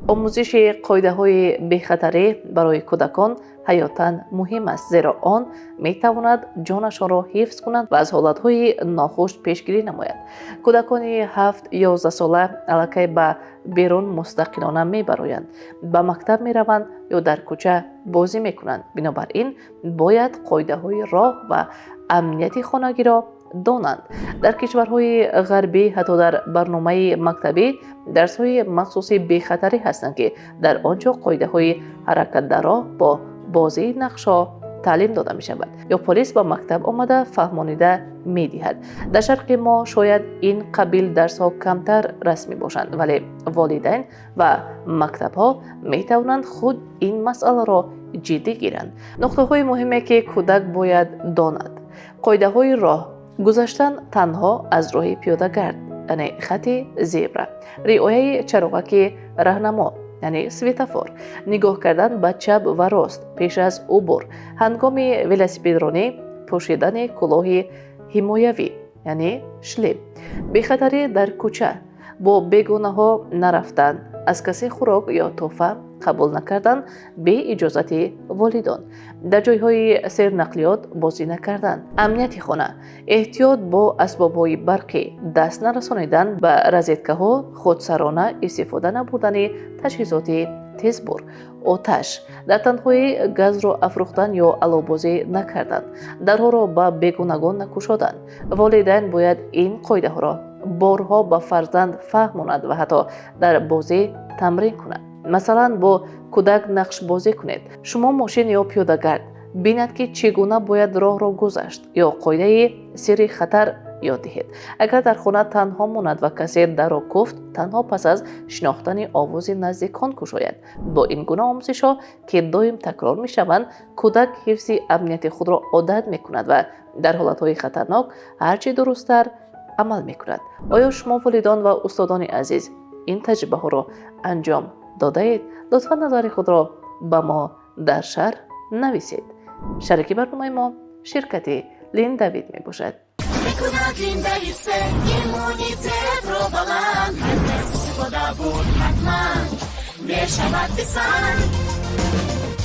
آموزش قاعده‌های بی‌خطری برای کودکان حیاتاً مهم است، زیرا آن می‌تواند جانشان را حفظ کند و از حالت‌های ناخوش پیشگیری نماید. کودکان 7-11 ساله الکی به بیرون مستقلانه می‌بروند، به مکتب می‌روند یا در کوچه بازی می‌کنند. بنابراین باید قاعده‌های راه و امنیتی خانگی را دانند. در کشورهای غربی حتی در برنامه مکتبی درس‌های مخصوصی بی‌خطری هستند که در آنجا قاعده‌های حرکت در راه با بازی نقش‌ها تعلیم داده می شود یا پلیس به مکتب آمده فهمانیده می دهد. در شرق ما شاید این قبیل درس ها کمتر رسمی باشند، ولی والدین و مکتب ها می توانند خود این مسئله را جدی گیرند. نقطه های مهمی که کودک باید داند: قاعده های راه، گذشتن تنها از راه پیاده‌گرد یعنی خط زبر، رعایت چراغک راهنما یعنی سویتافور، نگاه کردن به چپ و راست پیش از عبور، هنگام ولسیپدرانی پوشیدن کلاه حمایوی یعنی شلیپ، بی‌خطری در کوچه، با بیگانه ها نرفتن، از کسی خوراک یا تحفه قبول نکردن به اجازت والدان، در جایهای سیرنقلیات بازی نکردن، امنیتی خانه، احتیاط با اسباب‌های برقی، دست نرسانیدن به رزیدکه‌ها، خودسرانه استفاده نبردن تجهیزات تیزبر، آتش، در تنهایی گاز را افروختن یا علوبازی نکردن، درها را به بیگانگان نکشادن. والدین باید این قاعده ها را بارها به فرزند فهماند و حتی در بازی تمرین کنند. مثلا با کودک نقش بازی کنید. شما ماشین یا پیاده‌گرد بینید که چگونه باید راه را گذشت یا قاعده سری خطر یاد دهید. اگر در خانه تنها ماند و کسی در را گفت، تنها پس از شناختن آواز نزدیکان گشاید. با این گونه آموزش‌ها که دائم تکرار می‌شوند، کودک حفظ امنیت خود را عادت می‌کند و در حالت‌های خطرناک هرچه درست‌تر عمل می‌کند. آیا شما والدان و استادان عزیز این تجربه ها را انجام داده اید؟ لطفاً نظر خود را به ما در شرح نویسید. شریک برنامه ما شرکت لین دیوید می باشد. میکند لین دیوید سه ایمونیتت رو بلند، هر استفاده بود حتما میشود بسند.